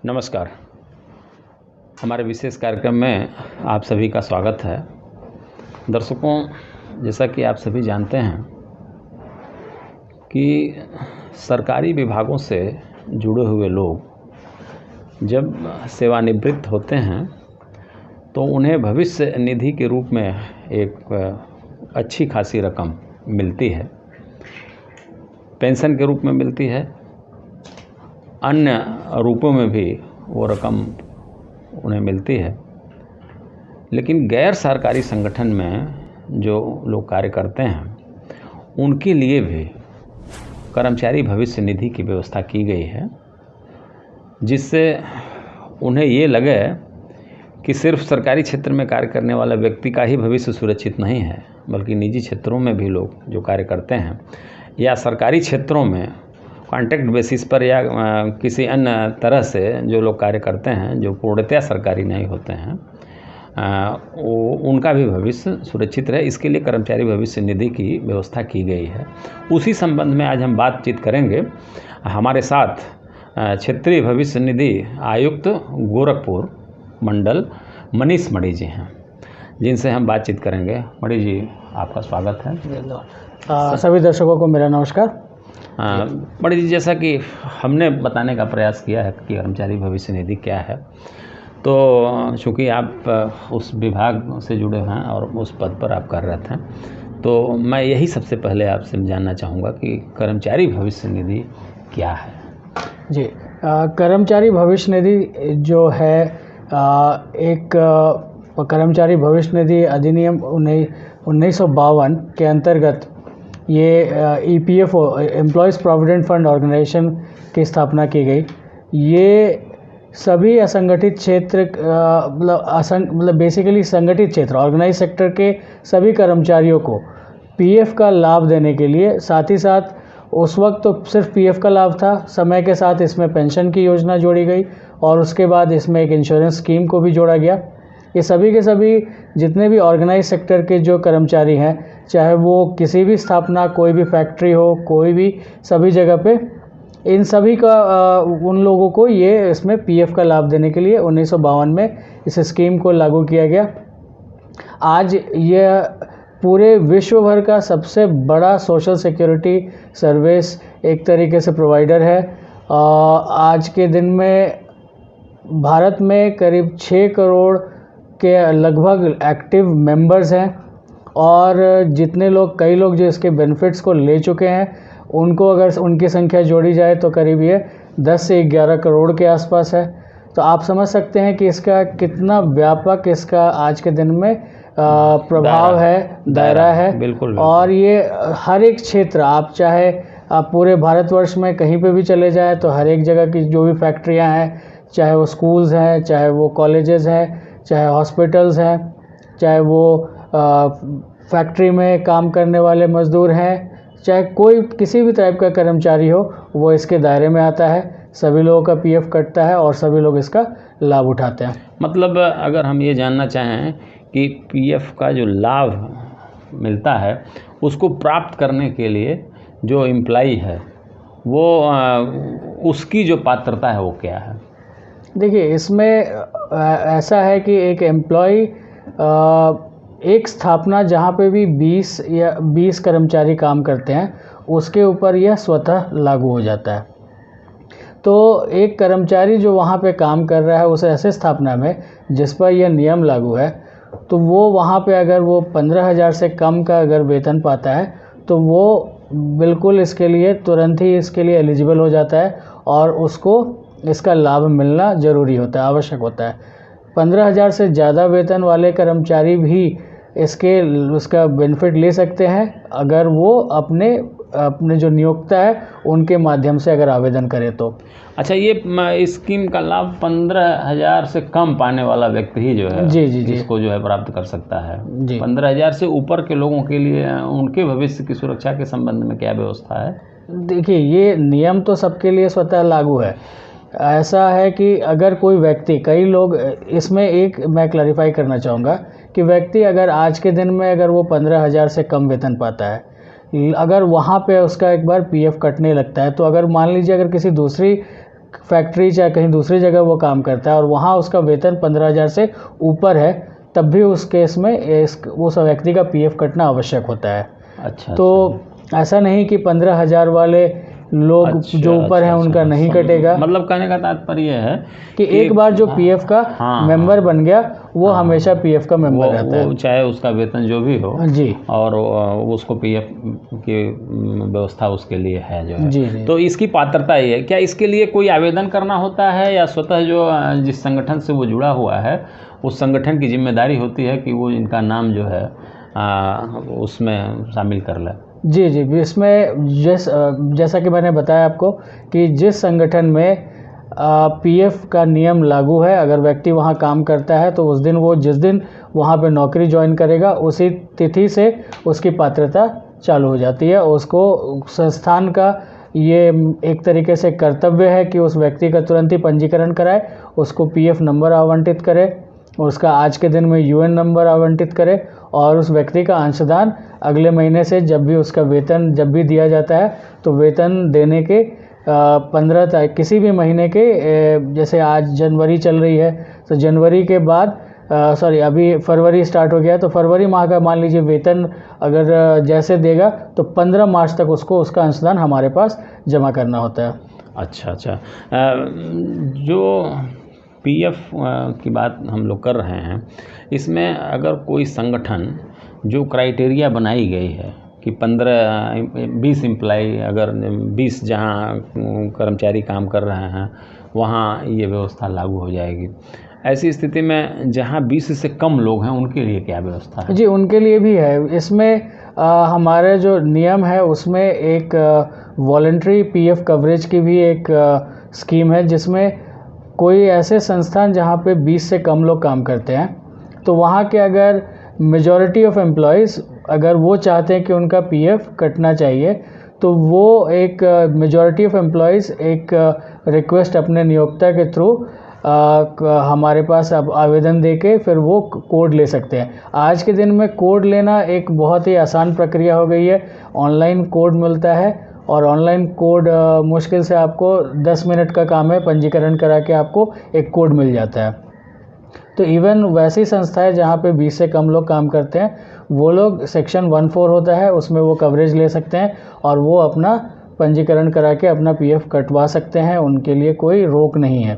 नमस्कार। हमारे विशेष कार्यक्रम में आप सभी का स्वागत है। दर्शकों, जैसा कि आप सभी जानते हैं कि सरकारी विभागों से जुड़े हुए लोग जब सेवानिवृत्त होते हैं तो उन्हें भविष्य निधि के रूप में एक अच्छी खासी रकम मिलती है, पेंशन के रूप में मिलती है, अन्य रूपों में भी वो रकम उन्हें मिलती है। लेकिन गैर सरकारी संगठन में जो लोग कार्य करते हैं उनके लिए भी कर्मचारी भविष्य निधि की व्यवस्था की गई है, जिससे उन्हें ये लगे कि सिर्फ सरकारी क्षेत्र में कार्य करने वाला व्यक्ति का ही भविष्य सुरक्षित नहीं है, बल्कि निजी क्षेत्रों में भी लोग जो कार्य करते हैं या सरकारी क्षेत्रों में कॉन्ट्रैक्ट बेसिस पर या किसी अन्य तरह से जो लोग कार्य करते हैं जो पूर्णतया सरकारी नहीं होते हैं, उनका भी भविष्य सुरक्षित रहे, इसके लिए कर्मचारी भविष्य निधि की व्यवस्था की गई है। उसी संबंध में आज हम बातचीत करेंगे। हमारे साथ क्षेत्रीय भविष्य निधि आयुक्त गोरखपुर मंडल मनीष मणि जी हैं, जिनसे हम बातचीत करेंगे। मणि जी, आपका स्वागत है। सभी दर्शकों को मेरा नमस्कार। मणि जी, जैसा कि हमने बताने का प्रयास किया है कि कर्मचारी भविष्य निधि क्या है, तो चूँकि आप उस विभाग से जुड़े हैं और उस पद पर आप कार्यरत हैं, तो मैं यही सबसे पहले आपसे जानना चाहूँगा कि कर्मचारी भविष्य निधि क्या है। जी, कर्मचारी भविष्य निधि जो है एक कर्मचारी भविष्य निधि अधिनियम 1952 के अंतर्गत ये EPF employees provident fund organisation की स्थापना की गई। ये सभी असंगठित क्षेत्र मतलब बेसिकली संगठित क्षेत्र ऑर्गेनाइज सेक्टर के सभी कर्मचारियों को PF का लाभ देने के लिए, साथ ही साथ उस वक्त तो सिर्फ PF का लाभ था, समय के साथ इसमें पेंशन की योजना जोड़ी गई और उसके बाद इसमें एक इंश्योरेंस स्कीम को भी जोड़ा गया। ये सभी के सभी जितने भी ऑर्गेनाइज सेक्टर के जो कर्मचारी हैं, चाहे वो किसी भी स्थापना, कोई भी फैक्ट्री हो, कोई भी, सभी जगह पे इन सभी का उन लोगों को ये इसमें PF का लाभ देने के लिए 1952 में इस स्कीम को लागू किया गया। आज यह पूरे विश्व भर का सबसे बड़ा सोशल सिक्योरिटी सर्विस एक तरीके से प्रोवाइडर है। आज के दिन में भारत में करीब 6 करोड़ के लगभग एक्टिव मेंबर्स हैं और जितने लोग, कई लोग जो इसके बेनिफिट्स को ले चुके हैं, उनको अगर उनकी संख्या जोड़ी जाए तो करीब ये 10 से 11 करोड़ के आसपास है। तो आप समझ सकते हैं कि इसका कितना व्यापक इसका आज के दिन में प्रभाव है, दायरा है। बिल्कुल। और ये हर एक क्षेत्र, आप चाहे आप पूरे भारतवर्ष में कहीं पे भी चले जाएं तो हर एक जगह की जो भी फैक्ट्रियां हैं, चाहे वो स्कूल्स हैं, चाहे वो कॉलेजेस हैं, चाहे हॉस्पिटल्स हैं, चाहे वो फैक्ट्री में काम करने वाले मज़दूर हैं, चाहे कोई किसी भी टाइप का कर्मचारी हो, वो इसके दायरे में आता है। सभी लोगों का PF कटता है और सभी लोग इसका लाभ उठाते हैं। मतलब अगर हम ये जानना चाहें कि PF का जो लाभ मिलता है उसको प्राप्त करने के लिए जो एम्प्लॉई है वो उसकी जो पात्रता है वो क्या है? देखिए, इसमें ऐसा है कि एक एम्प्लॉय एक स्थापना जहाँ पे भी 20 कर्मचारी काम करते हैं, उसके ऊपर यह स्वतः लागू हो जाता है। तो एक कर्मचारी जो वहाँ पे काम कर रहा है उस ऐसे स्थापना में जिस पर यह नियम लागू है, तो वो वहाँ पे अगर वो 15,000 से कम का अगर वेतन पाता है तो वो बिल्कुल इसके लिए तुरंत ही इसके लिए एलिजिबल हो जाता है और उसको इसका लाभ मिलना ज़रूरी होता है, आवश्यक होता है। 15,000 से ज़्यादा वेतन वाले कर्मचारी भी उसका बेनिफिट ले सकते हैं अगर वो अपने जो नियोक्ता है उनके माध्यम से अगर आवेदन करे तो। अच्छा, ये स्कीम का लाभ 15,000 से कम पाने वाला व्यक्ति ही जो है जी इसको जो है प्राप्त कर सकता है। जी। 15,000 से ऊपर के लोगों के लिए उनके भविष्य की सुरक्षा के संबंध में क्या व्यवस्था है? देखिए, ये नियम तो सबके लिए स्वतः लागू है। ऐसा है कि अगर कोई व्यक्ति, कई लोग इसमें, एक मैं क्लैरिफाई करना चाहूँगा कि व्यक्ति अगर आज के दिन में अगर वो 15,000 से कम वेतन पाता है, अगर वहाँ पे उसका एक बार PF कटने लगता है, तो अगर मान लीजिए अगर किसी दूसरी फैक्ट्री चाहे कहीं दूसरी जगह वो काम करता है और वहाँ उसका वेतन 15,000 से ऊपर है, तब भी उस केस में उस व्यक्ति का पीएफ कटना आवश्यक होता है। अच्छा। तो ऐसा नहीं कि 15,000 वाले लोग जो ऊपर हैं उनका नहीं कटेगा। मतलब कहने का तात्पर्य है कि एक बार जो पीएफ का मेंबर बन गया वो हमेशा पीएफ का मेंबर रहता है, चाहे उसका वेतन जो भी हो जी, और उसको पीएफ की व्यवस्था उसके लिए है जो है। जी। तो इसकी पात्रता ये है, क्या इसके लिए कोई आवेदन करना होता है या स्वतः जो जिस संगठन से वो जुड़ा हुआ है उस संगठन की जिम्मेदारी होती है कि वो इनका नाम जो है उसमें शामिल कर ले? जी, इसमें जैसा कि मैंने बताया आपको कि जिस संगठन में पीएफ का नियम लागू है, अगर व्यक्ति वहाँ काम करता है तो उस दिन वो जिस दिन वहाँ पे नौकरी ज्वाइन करेगा उसी तिथि से उसकी पात्रता चालू हो जाती है। उसको संस्थान का ये एक तरीके से कर्तव्य है कि उस व्यक्ति का तुरंत ही पंजीकरण कराए, उसको पीएफ नंबर आवंटित करे, उसका आज के दिन में यूएन नंबर आवंटित करे और उस व्यक्ति का अंशदान अगले महीने से जब भी उसका वेतन जब भी दिया जाता है तो वेतन देने के 15 तारीख किसी भी महीने के, जैसे आज जनवरी चल रही है तो जनवरी के बाद अभी फरवरी स्टार्ट हो गया तो फरवरी माह का मान लीजिए वेतन अगर जैसे देगा तो 15 मार्च तक उसको उसका अंशदान हमारे पास जमा करना होता है। अच्छा। जो पीएफ की बात हम लोग कर रहे हैं, इसमें अगर कोई संगठन जो क्राइटेरिया बनाई गई है कि 15-20 एम्प्लॉय, अगर 20 जहाँ कर्मचारी काम कर रहे हैं वहाँ ये व्यवस्था लागू हो जाएगी, ऐसी स्थिति में जहाँ 20 से कम लोग हैं उनके लिए क्या व्यवस्था है? जी, उनके लिए भी है। इसमें हमारे जो नियम है उसमें एक वॉलंटरी पीएफ कवरेज की भी एक स्कीम है, जिसमें कोई ऐसे संस्थान जहाँ पे 20 से कम लोग काम करते हैं तो वहाँ के अगर मेजॉरिटी ऑफ एम्प्लॉयज़ अगर वो चाहते हैं कि उनका पीएफ कटना चाहिए तो वो एक मेजॉरिटी ऑफ एम्प्लॉयज़ एक रिक्वेस्ट अपने नियोक्ता के थ्रू हमारे पास अब आवेदन देके फिर वो कोड ले सकते हैं। आज के दिन में कोड लेना एक बहुत ही आसान प्रक्रिया हो गई है। ऑनलाइन कोड मिलता है और ऑनलाइन कोड मुश्किल से आपको 10 मिनट का काम है, पंजीकरण करा के आपको एक कोड मिल जाता है। तो इवन वैसी संस्थाएं जहाँ पे 20 से कम लोग काम करते हैं वो लोग सेक्शन 14 होता है उसमें वो कवरेज ले सकते हैं और वो अपना पंजीकरण करा के अपना पीएफ कटवा सकते हैं, उनके लिए कोई रोक नहीं है।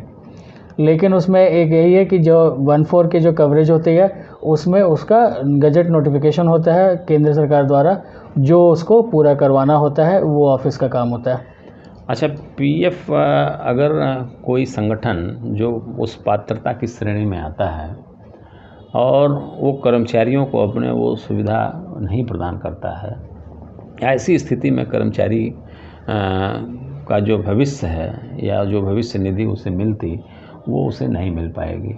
लेकिन उसमें एक यही है कि जो 14 की जो कवरेज होती है उसमें उसका गजट नोटिफिकेशन होता है केंद्र सरकार द्वारा, जो उसको पूरा करवाना होता है, वो ऑफिस का काम होता है। अच्छा, पीएफ अगर कोई संगठन जो उस पात्रता की श्रेणी में आता है और वो कर्मचारियों को अपने वो सुविधा नहीं प्रदान करता है, ऐसी स्थिति में कर्मचारी का जो भविष्य है या जो भविष्य निधि उसे मिलती वो उसे नहीं मिल पाएगी,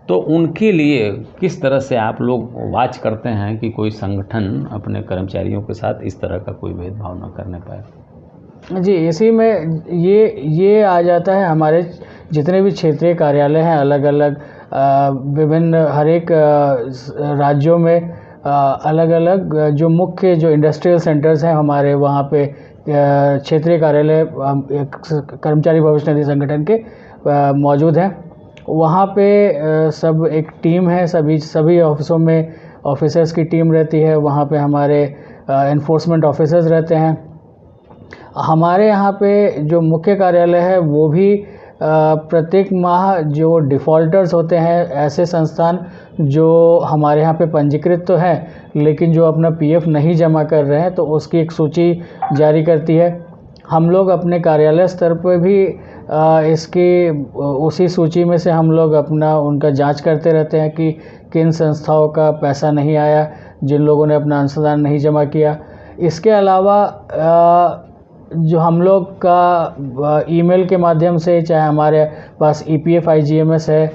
तो उनके लिए किस तरह से आप लोग वाच करते हैं कि कोई संगठन अपने कर्मचारियों के साथ इस तरह का कोई भेदभाव न करने पाए? जी, इसी में ये आ जाता है। हमारे जितने भी क्षेत्रीय कार्यालय हैं अलग अलग विभिन्न हर एक राज्यों में अलग अलग जो मुख्य जो इंडस्ट्रियल सेंटर्स हैं हमारे वहाँ पे क्षेत्रीय कार्यालय कर्मचारी भविष्य निधि संगठन के मौजूद हैं। वहाँ पे सब एक टीम है, सभी ऑफिसों में ऑफिसर्स की टीम रहती है। वहाँ पे हमारे एनफोर्समेंट ऑफिसर्स रहते हैं। हमारे यहाँ पे जो मुख्य कार्यालय है वो भी प्रत्येक माह जो डिफ़ॉल्टर्स होते हैं, ऐसे संस्थान जो हमारे यहाँ पे पंजीकृत तो हैं लेकिन जो अपना पीएफ नहीं जमा कर रहे हैं, तो उसकी एक सूची जारी करती है। हम लोग अपने कार्यालय स्तर पर भी उसी सूची में से हम लोग उनका जांच करते रहते हैं कि किन संस्थाओं का पैसा नहीं आया, जिन लोगों ने अपना अंशदान नहीं जमा किया। इसके अलावा जो हम लोग का ईमेल के माध्यम से, चाहे हमारे पास ईपीएफ IGMS है,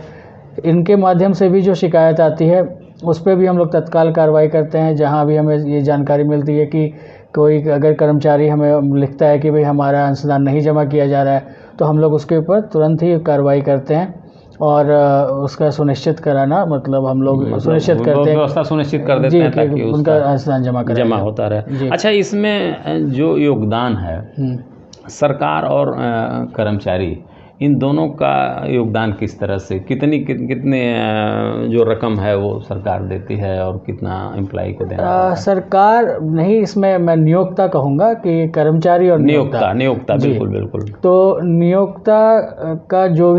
इनके माध्यम से भी जो शिकायत आती है उस पर भी हम लोग तत्काल कार्रवाई करते हैं। जहां भी हमें ये जानकारी मिलती है कि कोई अगर कर्मचारी हमें लिखता है कि भाई हमारा अंशदान नहीं जमा किया जा रहा है, तो हम लोग उसके ऊपर तुरंत ही कार्रवाई करते हैं और उसका सुनिश्चित कराना, मतलब हम लोग सुनिश्चित करते हैं, व्यवस्था सुनिश्चित कर देते हैं ताकि उनका अंशदान जमा होता रहे। अच्छा, इसमें जो योगदान है सरकार और कर्मचारी, इन दोनों का योगदान किस तरह से, कितने जो रकम है वो सरकार देती है और कितना एम्प्लॉय को देना पड़ता है? सरकार नहीं, इसमें मैं नियोक्ता कहूँगा कि कर्मचारी और नियोक्ता बिल्कुल बिल्कुल। तो नियोक्ता का जो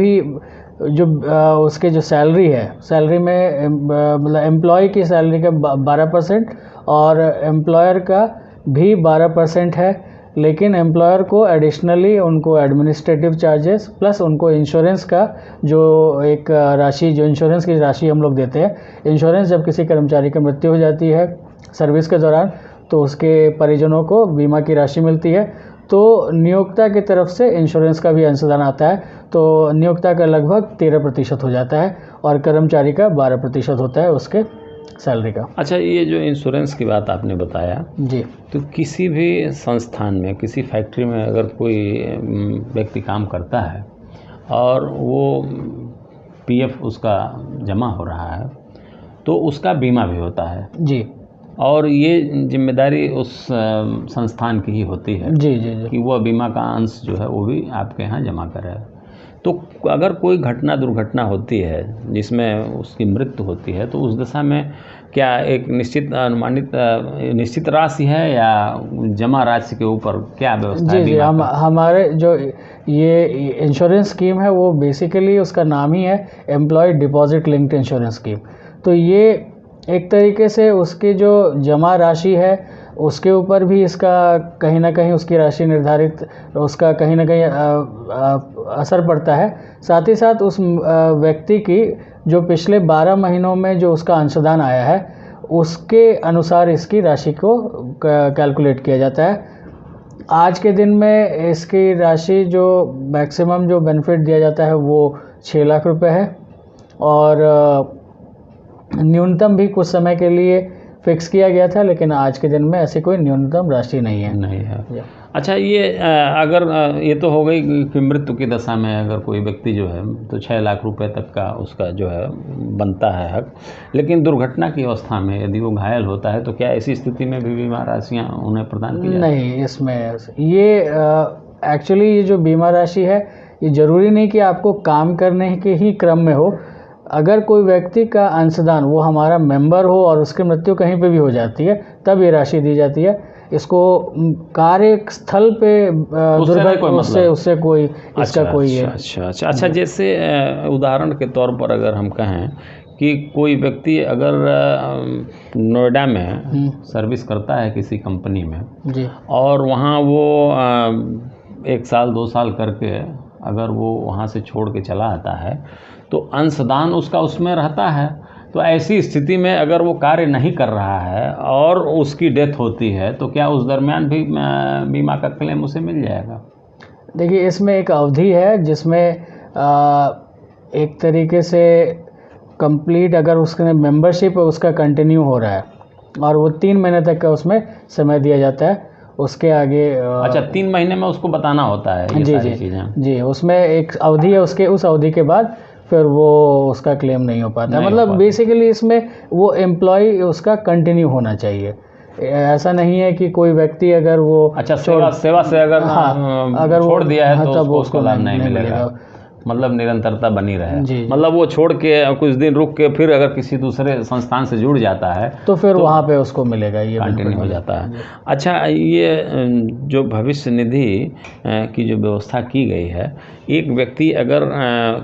उसके जो सैलरी में मतलब एम्प्लॉय की सैलरी का 12% और एम्प्लॉयर का भी 12% है, लेकिन एम्प्लॉयर को एडिशनली उनको एडमिनिस्ट्रेटिव चार्जेस प्लस उनको इंश्योरेंस का जो एक राशि, जो इंश्योरेंस की राशि हम लोग देते हैं। इंश्योरेंस जब किसी कर्मचारी की मृत्यु हो जाती है सर्विस के दौरान तो उसके परिजनों को बीमा की राशि मिलती है, तो नियोक्ता की तरफ से इंश्योरेंस का भी अंशदान आता है। तो नियोक्ता का लगभग 13% हो जाता है और कर्मचारी का 12% होता है उसके सैलरी का। अच्छा, ये जो इंश्योरेंस की बात आपने बताया जी, तो किसी भी संस्थान में, किसी फैक्ट्री में अगर कोई व्यक्ति काम करता है और वो पीएफ उसका जमा हो रहा है तो उसका बीमा भी होता है जी, और ये जिम्मेदारी उस संस्थान की ही होती है जी, जी, जी। कि वह बीमा का अंश जो है वो भी आपके यहाँ जमा करे। तो अगर कोई दुर्घटना होती है जिसमें उसकी मृत्यु होती है तो उस दशा में क्या एक निश्चित राशि है या जमा राशि के ऊपर क्या व्यवस्था है? जी, हमारे जो ये इंश्योरेंस स्कीम है वो बेसिकली उसका नाम ही है employee deposit linked insurance scheme. तो ये एक तरीके से उसकी जो जमा राशि है उसके ऊपर भी इसका कहीं ना कहीं उसकी राशि निर्धारित, उसका कहीं ना कहीं असर पड़ता है। साथ ही साथ उस व्यक्ति की जो पिछले 12 महीनों में जो उसका अंशदान आया है उसके अनुसार इसकी राशि को कैलकुलेट किया जाता है। आज के दिन में इसकी राशि जो मैक्सिमम जो बेनिफिट दिया जाता है वो 6 लाख रुपए है और न्यूनतम भी कुछ समय के लिए फिक्स किया गया था, लेकिन आज के दिन में ऐसी कोई न्यूनतम राशि नहीं है। अच्छा, ये अगर ये तो हो गई कि मृत्यु की दशा में अगर कोई व्यक्ति जो है तो 6 लाख रुपए तक का उसका जो है बनता है हक, लेकिन दुर्घटना की अवस्था में यदि वो घायल होता है तो क्या ऐसी स्थिति में भी बीमा राशियाँ उन्हें प्रदान की जाती हैं? नहीं, इसमें ये एक्चुअली ये जो बीमा राशि है ये ज़रूरी नहीं कि आपको काम करने के ही क्रम में हो। अगर कोई व्यक्ति का अंशदान वो हमारा मेंबर हो और उसकी मृत्यु कहीं पे भी हो जाती है तब ये राशि दी जाती है। इसको कार्यस्थल पे दुर्घटना उससे कोई इसका कोई है। अच्छा, जैसे उदाहरण के तौर पर अगर हम कहें कि कोई व्यक्ति अगर नोएडा में सर्विस करता है किसी कंपनी में जी, और वहाँ वो 1 साल 2 साल करके अगर वो वहाँ से छोड़ के चला आता है तो अंशदान उसका उसमें रहता है। तो ऐसी स्थिति में अगर वो कार्य नहीं कर रहा है और उसकी डेथ होती है तो क्या उस दरमियान भी बीमा का क्लेम उसे मिल जाएगा? देखिए, इसमें एक अवधि है जिसमें एक तरीके से कंप्लीट अगर उसके मेंबरशिप उसका कंटिन्यू हो रहा है और वो 3 महीने तक का उसमें समय दिया जाता है। उसके आगे अच्छा, 3 महीने में उसको बताना होता है ये सारी चीज़ें? जी, उसमें एक अवधि है, उस अवधि के बाद फिर वो उसका क्लेम नहीं हो पाता। मतलब बेसिकली इसमें वो एम्प्लॉय उसका कंटिन्यू होना चाहिए। ऐसा नहीं है कि कोई व्यक्ति अगर वो सेवा से अगर छोड़ दिया है तो उसको लाभ नहीं मिलेगा। मतलब निरंतरता बनी रहे। मतलब वो छोड़ के कुछ दिन रुक के फिर अगर किसी दूसरे संस्थान से जुड़ जाता है तो फिर वहाँ पे उसको मिलेगा, ये कंटिन्यू हो जाता है। अच्छा, ये जो भविष्य निधि की जो व्यवस्था की गई है, एक व्यक्ति अगर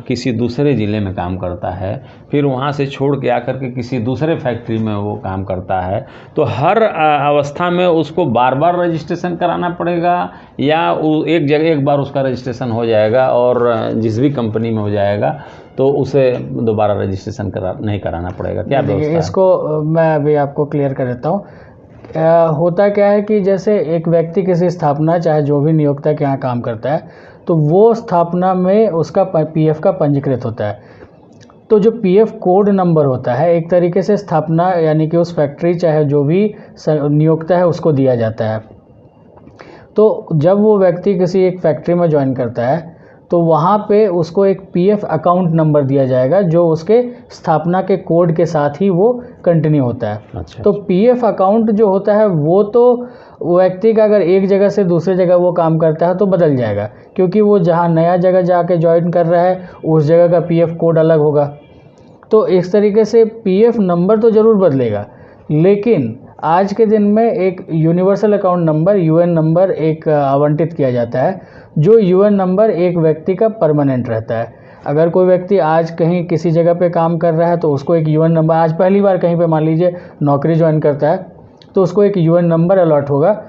किसी दूसरे ज़िले में काम करता है फिर वहाँ से छोड़ के आकर के किसी दूसरे फैक्ट्री में वो काम करता है तो हर अवस्था में उसको बार बार रजिस्ट्रेशन कराना पड़ेगा या एक जगह एक बार उसका रजिस्ट्रेशन हो जाएगा और जिस भी कंपनी में हो जाएगा तो उसे दोबारा रजिस्ट्रेशन नहीं कराना पड़ेगा? क्या व्यवस्था है? इसको मैं अभी आपको क्लियर कर देता हूँ। होता क्या है कि जैसे एक व्यक्ति किसी स्थापना, चाहे जो भी नियोक्ता के यहाँ काम करता है, तो वो स्थापना में उसका पीएफ का पंजीकृत होता है। तो जो पीएफ कोड नंबर होता है एक तरीके से स्थापना यानी कि उस फैक्ट्री चाहे जो भी नियोक्ता है उसको दिया जाता है। तो जब वो व्यक्ति किसी एक फैक्ट्री में ज्वाइन करता है तो वहाँ पे उसको एक पीएफ अकाउंट नंबर दिया जाएगा जो उसके स्थापना के कोड के साथ ही वो कंटिन्यू होता है। अच्छा। तो पीएफ अकाउंट जो होता है वो तो व्यक्ति का अगर एक जगह से दूसरे जगह वो काम करता है तो बदल जाएगा, क्योंकि वो जहाँ नया जगह जाके ज्वाइन कर रहा है उस जगह का पीएफ कोड अलग होगा। तो इस तरीके से पीएफ नंबर तो ज़रूर बदलेगा, लेकिन आज के दिन में एक universal account number UN number एक आवंटित किया जाता है, जो यूएन नंबर एक व्यक्ति का परमानेंट रहता है। अगर कोई व्यक्ति आज कहीं किसी जगह पे काम कर रहा है तो उसको एक यूएन नंबर, आज पहली बार कहीं पे मान लीजिए नौकरी ज्वाइन करता है तो उसको एक यूएन नंबर अलॉट होगा।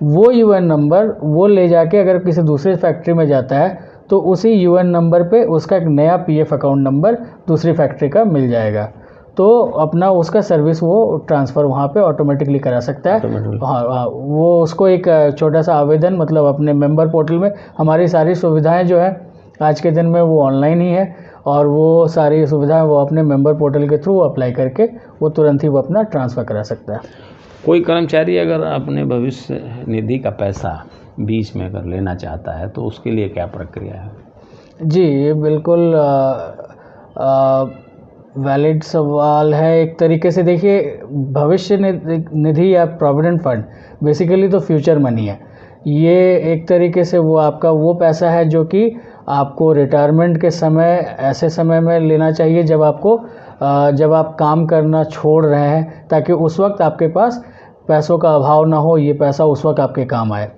वो यूएन नंबर वो ले जाके अगर किसी दूसरे फैक्ट्री में जाता है तो उसी यूएन नंबर पे उसका एक नया पीएफ अकाउंट नंबर दूसरी फैक्ट्री का मिल जाएगा, तो अपना उसका सर्विस वो ट्रांसफ़र वहाँ पे ऑटोमेटिकली करा सकता है। हाँ, वो उसको एक छोटा सा आवेदन, मतलब अपने मेंबर पोर्टल में हमारी सारी सुविधाएं जो है आज के दिन में वो ऑनलाइन ही है, और वो सारी सुविधाएं वो अपने मेंबर पोर्टल के थ्रू अप्लाई करके वो तुरंत ही वो अपना ट्रांसफ़र करा सकता है। कोई कर्मचारी अगर अपने भविष्य निधि का पैसा बीच में अगर लेना चाहता है तो उसके लिए क्या प्रक्रिया है? जी, ये बिल्कुल वैलिड सवाल है एक तरीके से। देखिए, भविष्य निधि या प्रोविडेंट फंड बेसिकली तो फ्यूचर मनी है। ये एक तरीके से वो आपका वो पैसा है जो कि आपको रिटायरमेंट के समय, ऐसे समय में लेना चाहिए जब आप काम करना छोड़ रहे हैं, ताकि उस वक्त आपके पास पैसों का अभाव ना हो, ये पैसा उस वक्त आपके काम आए।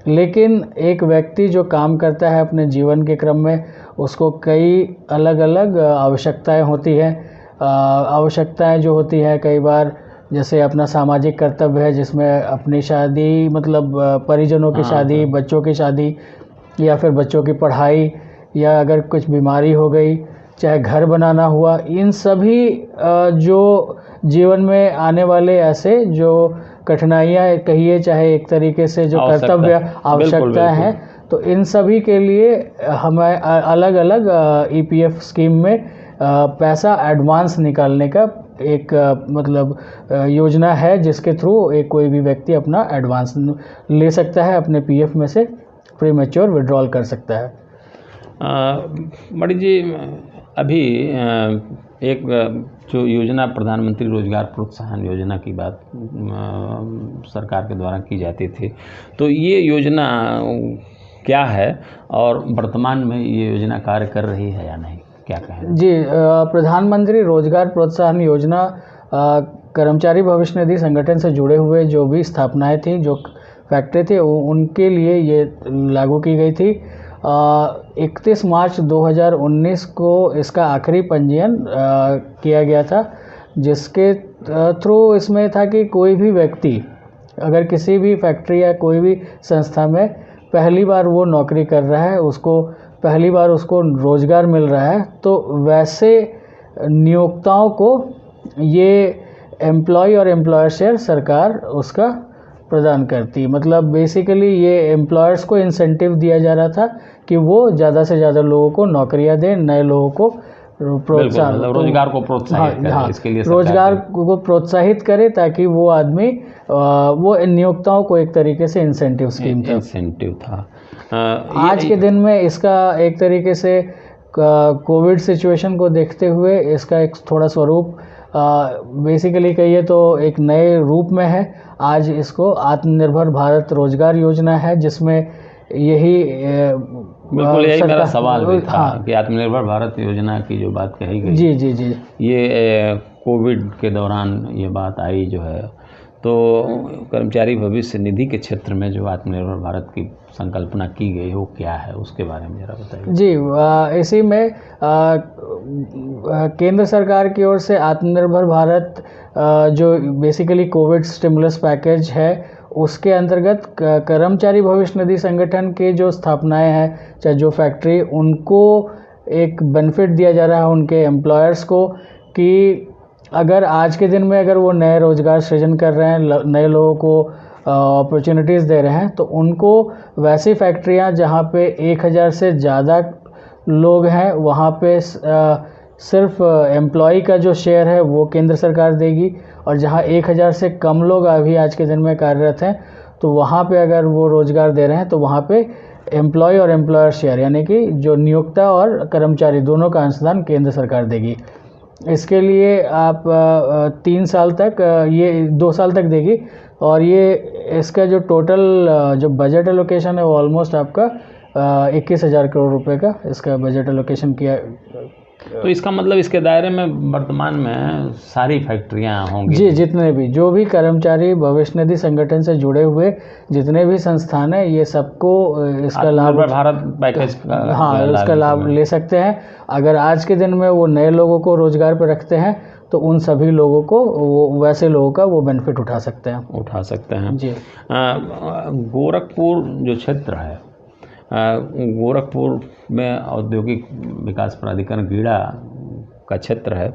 लेकिन एक व्यक्ति जो काम करता है अपने जीवन के क्रम में, उसको कई अलग अलग आवश्यकताएं होती हैं। आवश्यकताएं जो होती हैं कई बार, जैसे अपना सामाजिक कर्तव्य है जिसमें अपनी शादी, मतलब परिजनों की शादी, बच्चों की शादी, या फिर बच्चों की पढ़ाई, या अगर कुछ बीमारी हो गई, चाहे घर बनाना हुआ, इन सभी जो जीवन में आने वाले ऐसे जो कठिनाइयाँ कहिए, चाहे एक तरीके से जो कर्तव्य आवश्यकता है, तो इन सभी के लिए हमें अलग अलग ईपीएफ स्कीम में पैसा एडवांस निकालने का एक मतलब योजना है, जिसके थ्रू एक कोई भी व्यक्ति अपना एडवांस ले सकता है, अपने पीएफ में से प्रीमेच्योर विड्रॉल कर सकता है। मणि जी, अभी एक जो योजना प्रधानमंत्री रोजगार प्रोत्साहन योजना की बात सरकार के द्वारा की जाती थी, तो ये योजना क्या है और वर्तमान में ये योजना कार्य कर रही है या नहीं, क्या कहें? जी, प्रधानमंत्री रोजगार प्रोत्साहन योजना कर्मचारी भविष्य निधि संगठन से जुड़े हुए जो भी स्थापनाएं थी, जो फैक्ट्री थी, उनके लिए ये लागू की गई थी। 31 मार्च 2019 को इसका आखिरी पंजीयन किया गया था, जिसके थ्रू इसमें था कि कोई भी व्यक्ति अगर किसी भी फैक्ट्री या कोई भी संस्था में पहली बार वो नौकरी कर रहा है, उसको पहली बार उसको रोज़गार मिल रहा है, तो वैसे नियोक्ताओं को ये एम्प्लॉय और एम्प्लॉयर शेयर सरकार उसका प्रदान करती। मतलब बेसिकली ये एम्प्लॉयर्स को इंसेंटिव दिया जा रहा था कि वो ज़्यादा से ज़्यादा लोगों को नौकरियां दें, नए लोगों को प्रोत्साहन, रोजगार को प्रोत्साहित करें, इसके लिए रोजगार को प्रोत्साहित करे, ताकि वो आदमी वो नियोक्ताओं को एक तरीके से इंसेंटिव स्कीम था। आज के दिन में इसका एक तरीके से कोविड सिचुएशन को देखते हुए इसका एक थोड़ा स्वरूप बेसिकली कहिए तो एक नए रूप में है। आज इसको आत्मनिर्भर भारत रोजगार योजना है, जिसमें यही बिल्कुल यही मेरा सवाल भी था कि आत्मनिर्भर भारत योजना की जो बात कही गई, जी, ये कोविड के दौरान ये बात आई जो है, तो कर्मचारी भविष्य निधि के क्षेत्र में जो आत्मनिर्भर भारत की संकल्पना की गई वो क्या है, उसके बारे में जरा बताइए। जी, इसी में केंद्र सरकार की ओर से आत्मनिर्भर भारत जो बेसिकली कोविड स्टिमुलस पैकेज है, उसके अंतर्गत कर्मचारी भविष्य निधि संगठन के जो स्थापनाएं हैं, चाहे जो फैक्ट्री, उनको एक बेनिफिट दिया जा रहा है उनके एम्प्लॉयर्स को, कि अगर आज के दिन में अगर वो नए रोजगार सृजन कर रहे हैं, नए लोगों को अपॉर्चुनिटीज़ दे रहे हैं, तो उनको वैसी फैक्ट्रियां जहां पे 1000 से ज़्यादा लोग हैं, वहां पे सिर्फ एम्प्लॉय का जो शेयर है वो केंद्र सरकार देगी, और जहां 1000 से कम लोग अभी आज के दिन में कार्यरत हैं, तो वहां पे अगर वो रोज़गार दे रहे हैं तो वहां पे एम्प्लॉय और एम्प्लॉयर शेयर, यानी कि जो नियोक्ता और कर्मचारी दोनों का अंशदान केंद्र सरकार देगी। इसके लिए आप 3 साल तक, ये 2 साल तक देगी, और ये इसका जो टोटल जो बजट एलोकेशन है वो ऑलमोस्ट आपका 21,000 करोड़ रुपए का इसका बजट एलोकेशन किया। तो इसका मतलब इसके दायरे में वर्तमान में सारी फैक्ट्रियां होंगी? जी, जितने भी जो भी कर्मचारी भविष्य निधि संगठन से जुड़े हुए जितने भी संस्थान है, ये सबको इसका लाभ, भारत पैकेज का हाँ, इसका लाभ ले सकते हैं। अगर आज के दिन में वो नए लोगों को रोजगार पर रखते हैं तो उन सभी लोगों को, वो वैसे लोगों का वो बेनिफिट उठा सकते हैं जी। गोरखपुर जो क्षेत्र है, गोरखपुर में औद्योगिक विकास प्राधिकरण गीड़ा का क्षेत्र है,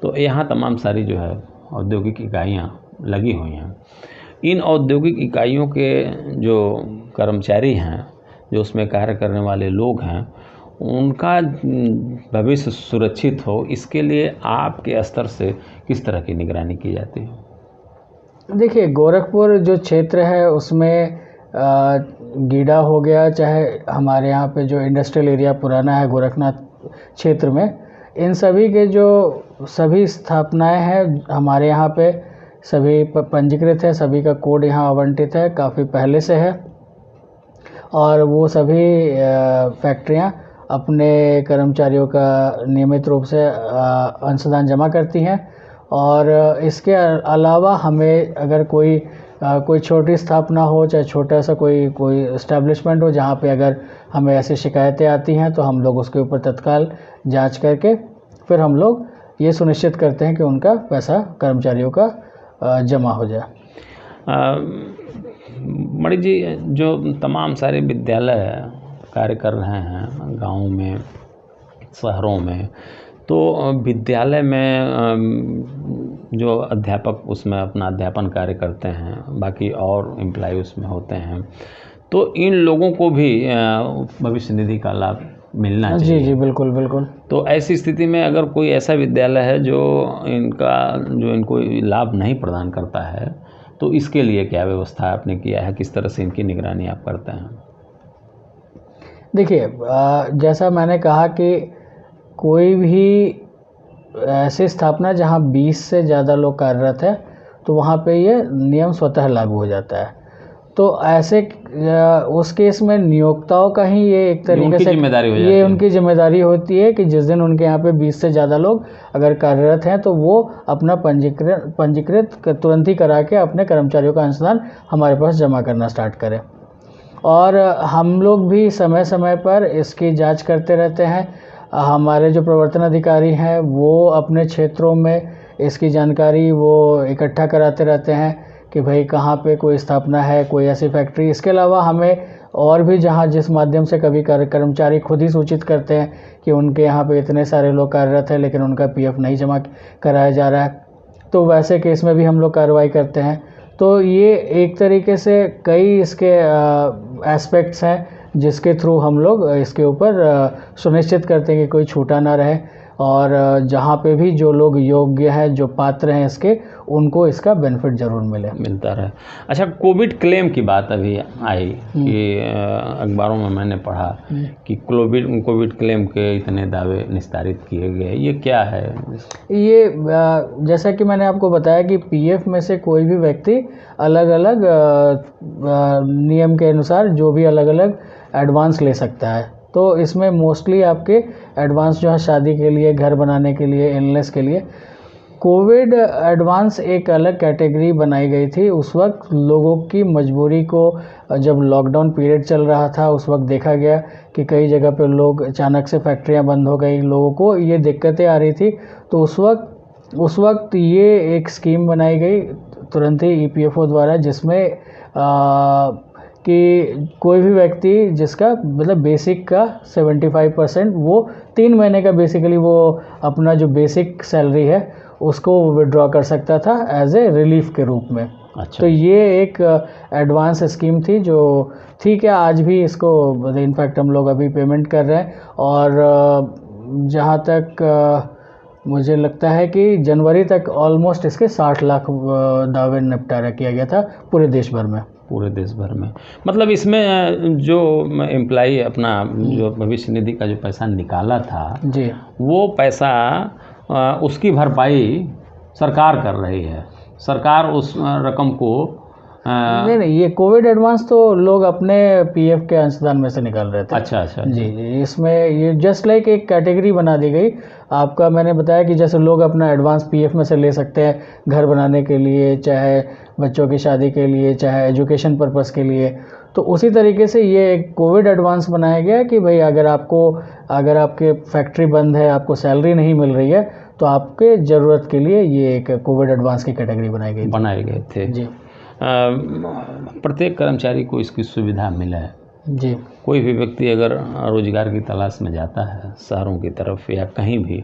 तो यहाँ तमाम सारी जो है औद्योगिक इकाइयाँ लगी हुई हैं। इन औद्योगिक इकाइयों के जो कर्मचारी हैं, जो उसमें कार्य करने वाले लोग हैं, उनका भविष्य सुरक्षित हो, इसके लिए आपके स्तर से किस तरह की निगरानी की जाती है? देखिए, गोरखपुर जो क्षेत्र है उसमें गीड़ा हो गया, चाहे हमारे यहाँ पे जो इंडस्ट्रियल एरिया पुराना है गोरखनाथ क्षेत्र में, इन सभी के जो सभी स्थापनाएं हैं हमारे यहाँ पे सभी पंजीकृत है, सभी का कोड यहाँ आवंटित है, काफ़ी पहले से है। और वो सभी फैक्ट्रियाँ अपने कर्मचारियों का नियमित रूप से अंशदान जमा करती हैं। और इसके अलावा हमें अगर कोई छोटी स्थापना हो, चाहे छोटा सा कोई इस्टेब्लिशमेंट हो, जहाँ पे अगर हमें ऐसी शिकायतें आती हैं तो हम लोग उसके ऊपर तत्काल जांच करके फिर हम लोग ये सुनिश्चित करते हैं कि उनका पैसा कर्मचारियों का जमा हो जाए। मणि जी, जो तमाम सारे विद्यालय कार्य कर रहे हैं गाँव में, शहरों में, तो विद्यालय में जो अध्यापक उसमें अपना अध्यापन कार्य करते हैं, बाकी और एम्प्लॉय उसमें होते हैं, तो इन लोगों को भी भविष्य निधि का लाभ मिलना चाहिए। जी, बिल्कुल बिल्कुल। तो ऐसी स्थिति में अगर कोई ऐसा विद्यालय है जो इनको लाभ नहीं प्रदान करता है, तो इसके लिए क्या व्यवस्था आपने किया है, किस तरह से इनकी निगरानी आप करते हैं? देखिए, जैसा मैंने कहा कि कोई भी ऐसी स्थापना जहां 20 से ज़्यादा लोग कार्यरत है तो वहां पे ये नियम स्वतः लागू हो जाता है। तो ऐसे उस केस में नियोक्ताओं का ही ये एक तरीके से उनकी जिम्मेदारी होती है कि जिस दिन उनके यहाँ पे 20 से ज़्यादा लोग अगर कार्यरत हैं तो वो अपना पंजीकृत तुरंत ही करा के अपने कर्मचारियों का अंशदान हमारे पास जमा करना स्टार्ट करें। और हम लोग भी समय समय पर इसकी जांच करते रहते हैं। हमारे जो प्रवर्तन अधिकारी हैं वो अपने क्षेत्रों में इसकी जानकारी वो इकट्ठा कराते रहते हैं कि भाई कहाँ पे कोई स्थापना है, कोई ऐसी फैक्ट्री। इसके अलावा हमें और भी जहाँ जिस माध्यम से कभी कर्मचारी खुद ही सूचित करते हैं कि उनके यहाँ पे इतने सारे लोग कार्यरत हैं लेकिन उनका पीएफ नहीं जमा कराया जा रहा है, तो वैसे केस में भी हम लोग कार्रवाई करते हैं। तो ये एक तरीके से कई इसके एस्पेक्ट्स हैं जिसके थ्रू हम लोग इसके ऊपर सुनिश्चित करते हैं कि कोई छूटा ना रहे, और जहाँ पे भी जो लोग योग्य हैं, जो पात्र हैं इसके, उनको इसका बेनिफिट ज़रूर मिलता रहे। अच्छा, कोविड क्लेम की बात अभी आई कि अखबारों में मैंने पढ़ा कि कोविड क्लेम के इतने दावे निस्तारित किए गए, ये क्या है? ये जैसा कि मैंने आपको बताया कि पीएफ में से कोई भी व्यक्ति अलग अलग नियम के अनुसार जो भी अलग अलग एडवांस ले सकता है। तो इसमें मोस्टली आपके एडवांस जो है शादी के लिए, घर बनाने के लिए, इलनेस के लिए। कोविड एडवांस एक अलग कैटेगरी बनाई गई थी। उस वक्त लोगों की मजबूरी को, जब लॉकडाउन पीरियड चल रहा था, उस वक्त देखा गया कि कई जगह पे लोग अचानक से फैक्ट्रियां बंद हो गई, लोगों को ये दिक्कतें आ रही थी। तो उस वक्त ये एक स्कीम बनाई गई तुरंत ही ईपीएफओ द्वारा, जिसमें कि कोई भी व्यक्ति जिसका मतलब बेसिक का 75% वो 3 महीने का बेसिकली वो अपना जो बेसिक सैलरी है उसको विड्रॉ कर सकता था एज ए रिलीफ के रूप में। अच्छा। तो ये एक एडवांस स्कीम थी जो ठीक है, आज भी इसको इनफैक्ट हम लोग अभी पेमेंट कर रहे हैं। और जहाँ तक मुझे लगता है कि जनवरी तक ऑलमोस्ट इसके 60 लाख दावे निपटारा किया गया था पूरे देश भर में। पूरे देश भर में। मतलब इसमें जो एम्प्लॉई अपना जो भविष्य निधि का जो पैसा निकाला था जी, वो पैसा उसकी भरपाई सरकार कर रही है। सरकार उस रकम को नहीं, ये कोविड एडवांस तो लोग अपने पीएफ के अंशदान में से निकाल रहे थे। अच्छा अच्छा जी जी, इसमें ये जस्ट लाइक एक कैटेगरी बना दी गई आपका। मैंने बताया कि जैसे लोग अपना एडवांस पीएफ में से ले सकते हैं घर बनाने के लिए, चाहे बच्चों की शादी के लिए, चाहे एजुकेशन पर्पस के लिए, तो उसी तरीके से ये एक कोविड एडवांस बनाया गया कि भाई अगर आपके फैक्ट्री बंद है, आपको सैलरी नहीं मिल रही है, तो आपके ज़रूरत के लिए ये एक कोविड एडवांस की कैटेगरी बनाए गए थे जी। प्रत्येक कर्मचारी को इसकी सुविधा मिले जी। कोई भी व्यक्ति अगर रोजगार की तलाश में जाता है शहरों की तरफ या कहीं भी,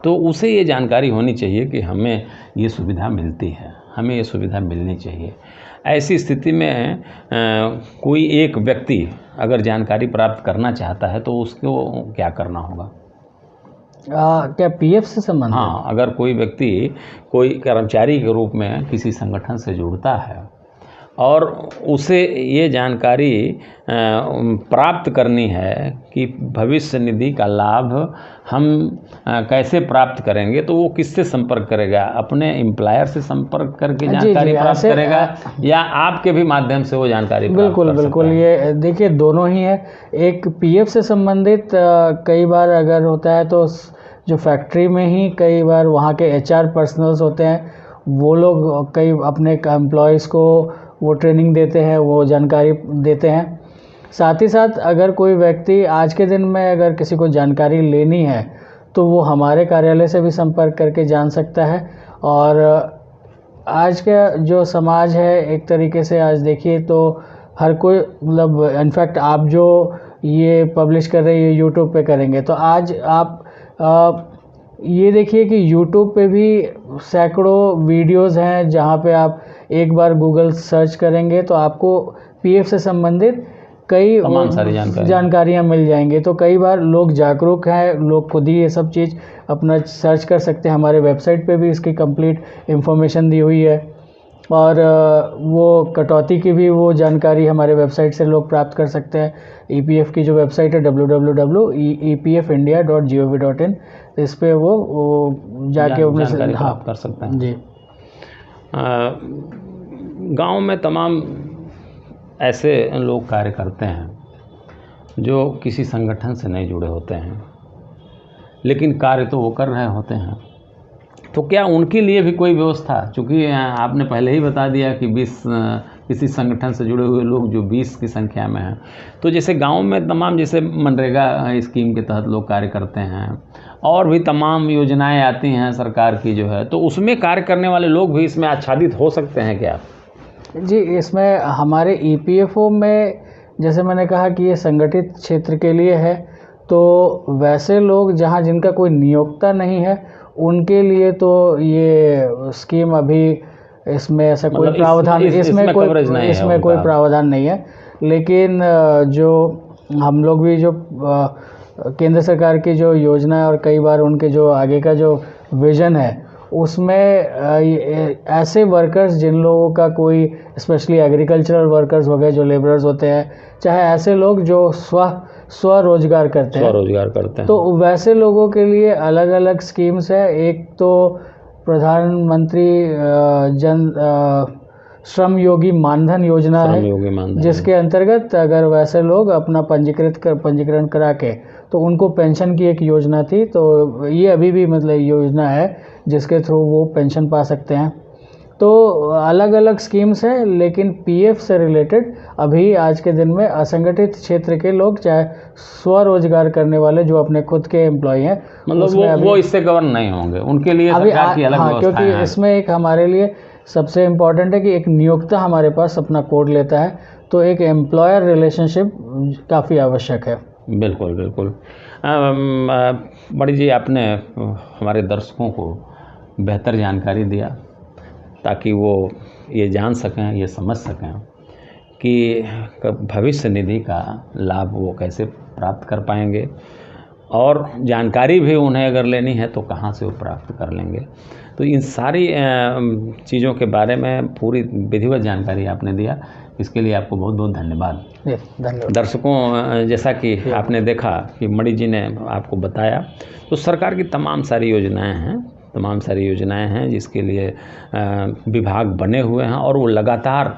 तो उसे ये जानकारी होनी चाहिए कि हमें ये सुविधा मिलती है, हमें ये सुविधा मिलनी चाहिए। ऐसी स्थिति में कोई एक व्यक्ति अगर जानकारी प्राप्त करना चाहता है तो उसको क्या करना होगा? क्या पीएफ से संबंधित? हाँ, अगर कोई व्यक्ति कोई कर्मचारी के रूप में किसी संगठन से जुड़ता है और उसे ये जानकारी प्राप्त करनी है कि भविष्य निधि का लाभ हम कैसे प्राप्त करेंगे, तो वो किससे संपर्क करेगा? अपने एम्प्लॉयर से संपर्क करके जानकारी प्राप्त करेगा या आपके भी माध्यम से वो जानकारी प्राप्त कर सकता है? बिल्कुल, ये देखिए दोनों ही है। एक पीएफ से संबंधित कई बार अगर होता है तो जो फैक्ट्री में ही कई बार वहाँ के एचआर पर्सनल्स होते हैं, वो लोग कई अपने एम्प्लॉयज़ को वो ट्रेनिंग देते हैं, वो जानकारी देते हैं। साथ ही साथ अगर कोई व्यक्ति आज के दिन में अगर किसी को जानकारी लेनी है तो वो हमारे कार्यालय से भी संपर्क करके जान सकता है। और आज का जो समाज है एक तरीके से आज देखिए तो हर कोई मतलब इनफैक्ट आप जो ये पब्लिश कर रहे हैं ये यूट्यूब पे करेंगे तो आज आप ये देखिए कि यूट्यूब पे भी सैकड़ों वीडियोस हैं जहाँ पे आप एक बार गूगल सर्च करेंगे तो आपको पीएफ से संबंधित कई तमाम सारी जानकारियाँ मिल जाएंगी। तो कई बार लोग जागरूक हैं, लोग खुद ही ये सब चीज़ अपना सर्च कर सकते हैं। हमारे वेबसाइट पे भी इसकी कंप्लीट इंफॉर्मेशन दी हुई है और वो कटौती की भी वो जानकारी हमारे वेबसाइट से लोग प्राप्त कर सकते हैं। ईपीएफ की जो वेबसाइट है www.epfindia.gov.in, इस पे वो जाके अपने जानकारी प्राप्त कर सकते हैं जी। गांव में तमाम ऐसे लोग कार्य करते हैं जो किसी संगठन से नहीं जुड़े होते हैं, लेकिन कार्य तो वो कर रहे होते हैं, तो क्या उनके लिए भी कोई व्यवस्था? चूँकि आपने पहले ही बता दिया कि 20 किसी संगठन से जुड़े हुए लोग जो 20 की संख्या में हैं, तो जैसे गांव में तमाम जैसे मनरेगा स्कीम के तहत लोग कार्य करते हैं और भी तमाम योजनाएं आती हैं सरकार की जो है, तो उसमें कार्य करने वाले लोग भी इसमें आच्छादित हो सकते हैं क्या? जी, इसमें हमारे ईपीएफओ में जैसे मैंने कहा कि ये संगठित क्षेत्र के लिए है, तो वैसे लोग जहाँ जिनका कोई नियोक्ता नहीं है उनके लिए तो ये स्कीम अभी इसमें ऐसा कोई प्रावधान इसमें कोई प्रावधान नहीं है। लेकिन जो हम लोग भी जो केंद्र सरकार की जो योजना है और कई बार उनके जो आगे का जो विज़न है उसमें ऐसे वर्कर्स जिन लोगों का कोई स्पेशली एग्रीकल्चरल वर्कर्स हो गए जो लेबरर्स होते हैं, चाहे ऐसे लोग जो स्वरोजगार करते हैं, तो वैसे लोगों के लिए अलग अलग स्कीम्स है। एक तो प्रधानमंत्री श्रम योगी मानधन योजना है, जिसके अंतर्गत अगर वैसे लोग अपना पंजीकरण करा के तो उनको पेंशन की एक योजना थी, तो ये अभी भी मतलब योजना है जिसके थ्रू वो पेंशन पा सकते हैं। तो अलग अलग स्कीम्स हैं, लेकिन पीएफ से रिलेटेड अभी आज के दिन में असंगठित क्षेत्र के लोग, चाहे स्वरोजगार करने वाले जो अपने खुद के एम्प्लॉय हैं, मतलब वो इससे कवर नहीं होंगे, उनके लिए सरकार की अलग व्यवस्था है। क्योंकि इसमें एक हमारे लिए सबसे इम्पॉर्टेंट है कि एक नियोक्ता हमारे पास अपना कोड लेता है, तो एक एम्प्लॉयर रिलेशनशिप काफ़ी आवश्यक है। बिल्कुल बिल्कुल। बड़ी जी, आपने हमारे दर्शकों को बेहतर जानकारी दिया ताकि वो ये जान सकें, ये समझ सकें कि भविष्य निधि का लाभ वो कैसे प्राप्त कर पाएंगे और जानकारी भी उन्हें अगर लेनी है तो कहाँ से वो प्राप्त कर लेंगे। तो इन सारी चीज़ों के बारे में पूरी विधिवत जानकारी आपने दिया, इसके लिए आपको बहुत बहुत धन्यवाद। धन्यवाद। दर्शकों, जैसा कि आपने देखा कि मणि जी ने आपको बताया, तो सरकार की तमाम सारी योजनाएं हैं जिसके लिए विभाग बने हुए हैं और वो लगातार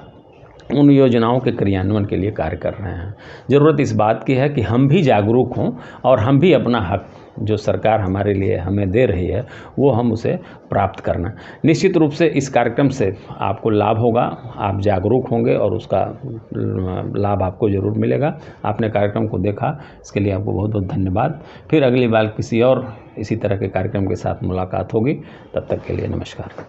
उन योजनाओं के क्रियान्वयन के लिए कार्य कर रहे हैं। ज़रूरत इस बात की है कि हम भी जागरूक हों और हम भी अपना हक जो सरकार हमारे लिए हमें दे रही है वो हम उसे प्राप्त करना। निश्चित रूप से इस कार्यक्रम से आपको लाभ होगा, आप जागरूक होंगे और उसका लाभ आपको ज़रूर मिलेगा। आपने कार्यक्रम को देखा, इसके लिए आपको बहुत बहुत धन्यवाद। फिर अगली बार किसी और इसी तरह के कार्यक्रम के साथ मुलाकात होगी, तब तक के लिए नमस्कार।